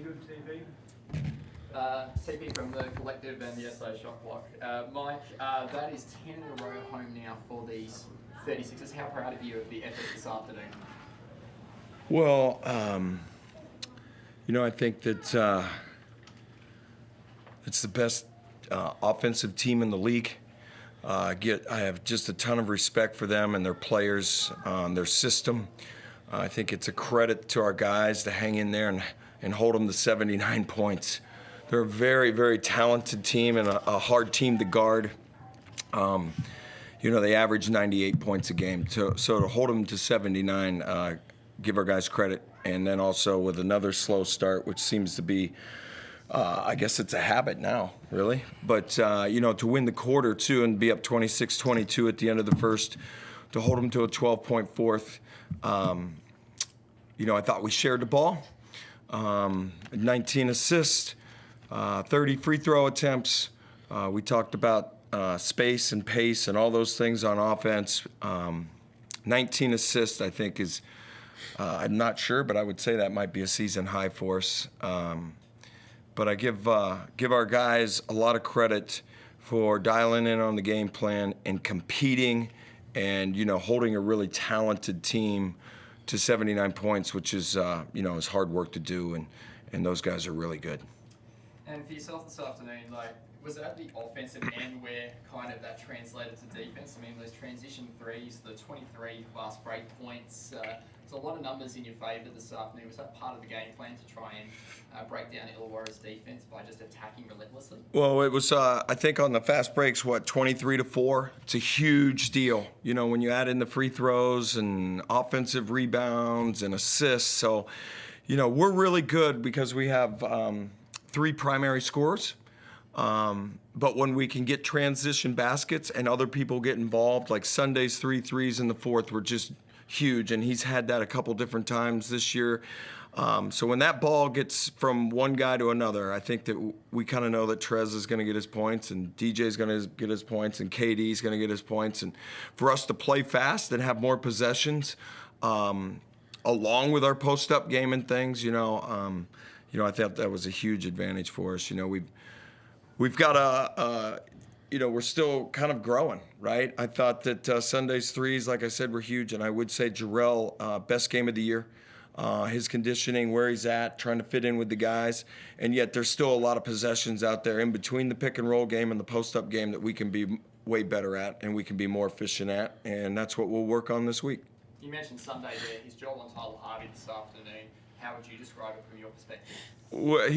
Good TV. TP from the Collective and the SO Shot Block. Mike, that is 10 in a row at home now for these 36ers. How proud of you of the effort this afternoon? Well, I think that it's the best offensive team in the league. I have just a ton of respect for them and their players, their system. I think it's a credit to our guys to hang in there and hold them to 79 points. They're a very, very talented team and a hard team to guard. They average 98 points a game. So to hold them to 79, give our guys credit. And then also with another slow start, which seems to be, I guess it's a habit now, really. But, to win the quarter, too, and be up 26-22 at the end of the first, to hold them to a 12-point fourth. I thought we shared the ball. 19 assists, 30 free throw attempts. We talked about space and pace and all those things on offense. 19 assists, I think, is, I'm not sure, but I would say that might be a season high for us. But I give our guys a lot of credit for dialing in on the game plan and competing and, holding a really talented team to 79 points, which is, is hard work to do, and those guys are really good. And for yourself this afternoon, was it at the offensive end where kind of that translated to defense? I mean, those transition threes, the 23 fast break points, there's a lot of numbers in your favour this afternoon. Was that part of the game plan to try and break down Illawarra's defense by just attacking relentlessly? Well, it was, I think on the fast breaks, 23-4? It's a huge deal, when you add in the free throws and offensive rebounds and assists. So, we're really good because we have 3 primary scorers. But when we can get transition baskets and other people get involved, like Sunday's 3 threes in the fourth were just huge, and he's had that a couple different times this year. So when that ball gets from one guy to another, I think that we kind of know that Trez is going to get his points, and DJ's going to get his points, and KD's going to get his points. And for us to play fast and have more possessions, along with our post-up game and things, I thought that was a huge advantage for us. We've got we're still kind of growing, right? I thought that Sunday's threes, like I said, were huge, and I would say Jarrell, best game of the year. His conditioning, where he's at, trying to fit in with the guys, and yet there's still a lot of possessions out there in between the pick and roll game and the post-up game that we can be way better at and we can be more efficient at, and that's what we'll work on this week. You mentioned Sunday there. His job on Tyler Harvey this afternoon. How would you describe it from your perspective? Well,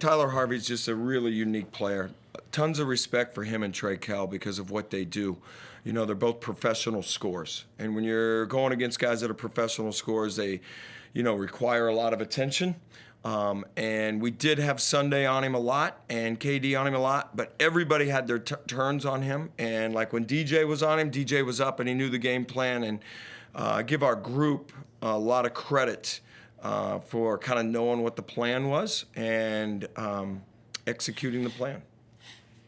Tyler Harvey's just a really unique player. Tons of respect for him and Trey Kell because of what they do. They're both professional scorers. And when you're going against guys that are professional scorers, they, require a lot of attention. And we did have Sunday on him a lot and KD on him a lot, but everybody had their turns on him. And like when DJ was on him, DJ was up and he knew the game plan. And I give our group a lot of credit for kind of knowing what the plan was and executing the plan.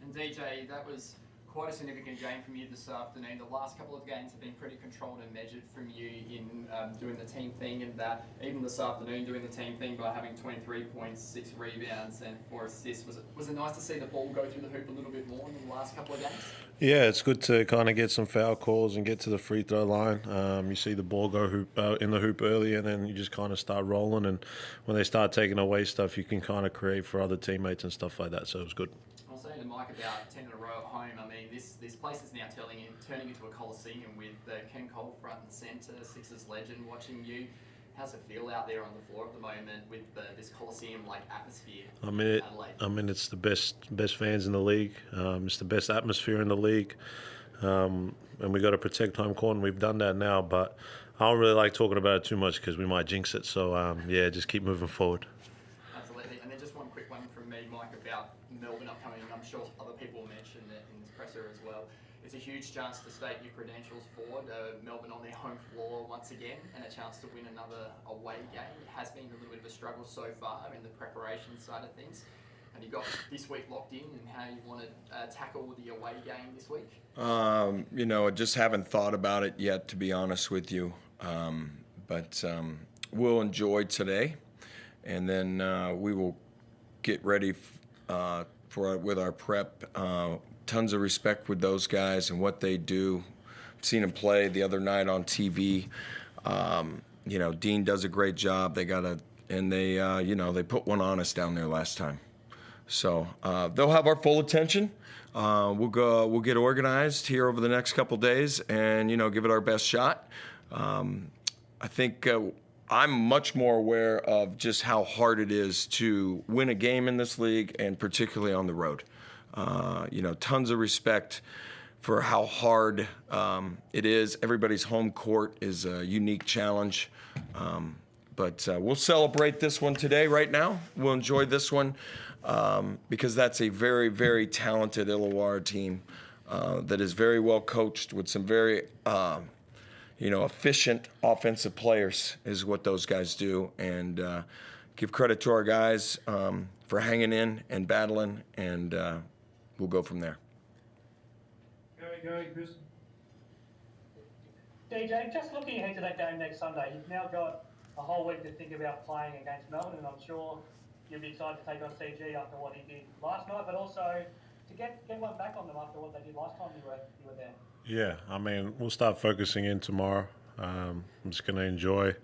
And DJ, that was quite a significant game from you this afternoon. The last couple of games have been pretty controlled and measured from you in doing the team thing, and that even this afternoon doing the team thing by having 23 points, 6 rebounds and 4 assists. Was it nice to see the ball go through the hoop a little bit more in the last couple of games? Yeah, it's good to kind of get some foul calls and get to the free throw line. You see the ball go in the hoop early, and then you just kind of start rolling, and when they start taking away stuff, you can kind of create for other teammates and stuff like that, so it was good. I was saying to Mike about 10 in a row at home. I mean, this place is now turning into a coliseum with Ken Cole front and centre, Sixers legend watching you. How's it feel out there on the floor at the moment with this coliseum-like atmosphere? It's the best fans in the league. It's the best atmosphere in the league, and we got to protect home court, and we've done that now. But I don't really like talking about it too much because we might jinx it. So just keep moving forward. Absolutely. And then just one quick one from me, Mike, about Melbourne upcoming. I'm sure other people mentioned it in this presser as well. It's a huge chance to state your credentials forward. Melbourne on their home floor once again, and a chance to win another away game. It has been a little bit of a struggle so far in the preparation side of things. Have you got this week locked in and how you want to tackle the away game this week? I just haven't thought about it yet, to be honest with you. But we'll enjoy today and then we will get ready with our prep. Tons of respect with those guys and what they do. Seen them play the other night on TV. Dean does a great job. They put one on us down there last time. So they'll have our full attention. We'll get organized here over the next couple days and, give it our best shot. I think I'm much more aware of just how hard it is to win a game in this league, and particularly on the road. Tons of respect for how hard it is. Everybody's home court is a unique challenge. But we'll celebrate this one today, right now. We'll enjoy this one because that's a very, very talented Illawarra team that is very well coached with some very, efficient offensive players is what those guys do. And give credit to our guys for hanging in and battling, and we'll go from there. Go ahead, Chris. DJ, just looking ahead to that game next Sunday, you've now got a whole week to think about playing against Melbourne, and I'm sure you'll be excited to take on CG after what he did last night, but also to get one back on them after what they did last time you were there. Yeah, I mean, we'll start focusing in tomorrow. I'm just going to enjoy.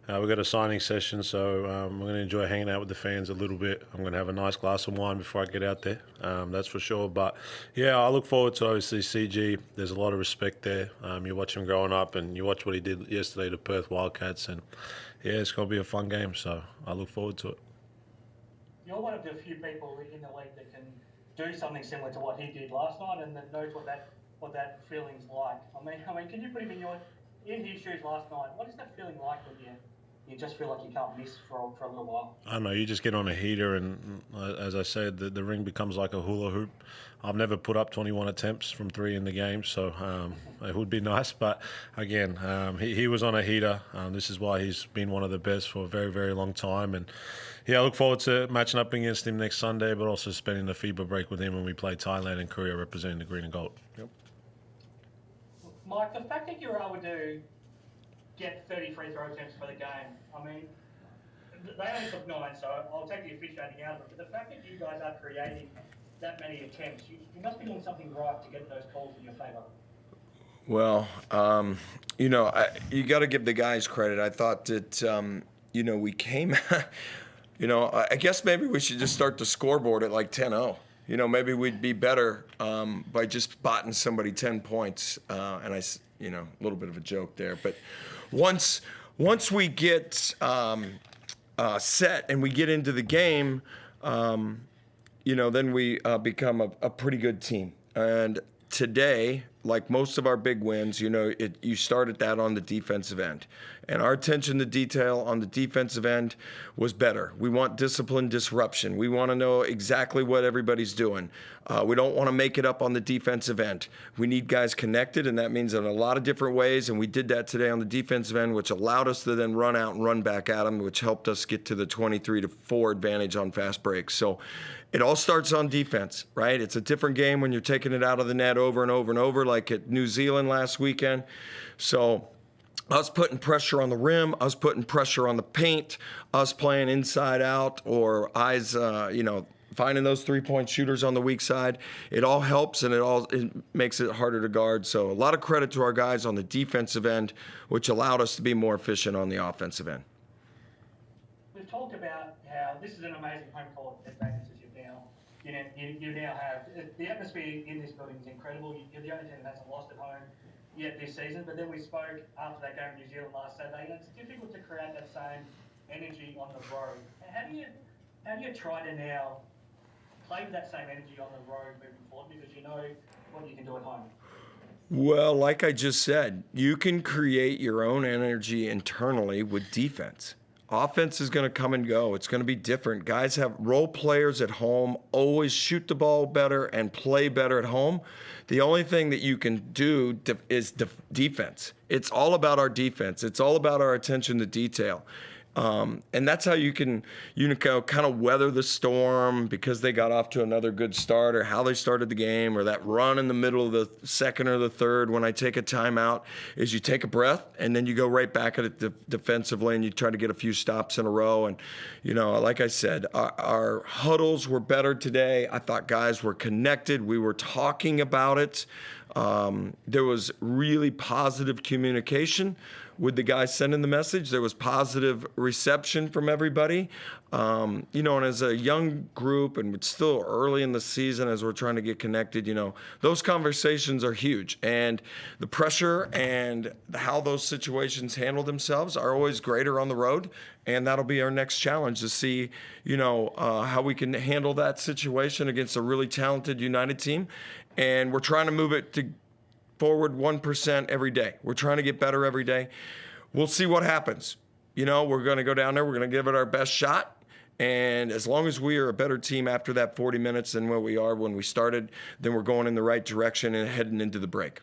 We've got a signing session, so I'm going to enjoy hanging out with the fans a little bit. I'm going to have a nice glass of wine before I get out there, that's for sure. But, yeah, I look forward to, obviously, CG. There's a lot of respect there. You watch him growing up, and you watch what he did yesterday to Perth Wildcats, and, yeah, it's going to be a fun game, so I look forward to it. You're one of the few people in the league that can do something similar to what he did last night and that knows what that feeling's like. I mean, can you put him in his shoes last night? What is that feeling like when you just feel like you can't miss for a little while? I don't know, you just get on a heater, and as I said, the ring becomes like a hula hoop. I've never put up 21 attempts from three in the game, so it would be nice. But again, he was on a heater. This is why he's been one of the best for a very, very long time. And yeah, I look forward to matching up against him next Sunday, but also spending the FIBA break with him when we play Thailand and Korea representing the green and gold. Yep. Mike, the fact that you're able to get 30 free throw attempts for the game, I mean, they only took 9, so I'll take the officiating out of it. But the fact that you guys are creating that many attempts, you must be doing something right to get those calls in your favour. Well, you got to give the guys credit. I thought that, we came, I guess maybe we should just start the scoreboard at like 10-0. Maybe we'd be better by just spotting somebody 10 points. And a little bit of a joke there. But once we get set and we get into the game, then we become a pretty good team. And today, like most of our big wins, you started that on the defensive end. And our attention to detail on the defensive end was better. We want discipline, disruption. We want to know exactly what everybody's doing. We don't want to make it up on the defensive end. We need guys connected, and that means in a lot of different ways. And we did that today on the defensive end, which allowed us to then run out and run back at them, which helped us get to the 23-4 advantage on fast breaks. So it all starts on defense, right? It's a different game when you're taking it out of the net over and over and over, like at New Zealand last weekend. So us putting pressure on the rim, us putting pressure on the paint, us playing inside out or eyes, finding those three-point shooters on the weak side, it all helps, and it makes it harder to guard. So a lot of credit to our guys on the defensive end, which allowed us to be more efficient on the offensive end. We've talked about how this is an amazing home court advantage that you now have. The atmosphere in this building is incredible. You're the only team that hasn't lost at home yet this season, but then we spoke after that game in New Zealand last Saturday, and it's difficult to create that same energy on the road. How do you try to now play with that same energy on the road moving forward, because you know what you can do at home? Well, like I just said, you can create your own energy internally with defense. Offense is going to come and go. It's going to be different. Guys have role players at home, always shoot the ball better and play better at home. The only thing that you can do is defense. It's all about our defense. It's all about our attention to detail. And that's how you can kind of weather the storm because they got off to another good start, or how they started the game, or that run in the middle of the second or the third when I take a timeout, is you take a breath and then you go right back at it defensively and you try to get a few stops in a row. And, like I said, our huddles were better today. I thought guys were connected. We were talking about it. There was really positive communication with the guys sending the message. There was positive reception from everybody. And as a young group, and it's still early in the season as we're trying to get connected, those conversations are huge. And the pressure and how those situations handle themselves are always greater on the road. And that'll be our next challenge, to see, how we can handle that situation against a really talented United team. And we're trying to move it forward 1% every day. We're trying to get better every day. We'll see what happens. We're going to go down there. We're going to give it our best shot. And as long as we are a better team after that 40 minutes than what we are when we started, then we're going in the right direction and heading into the break.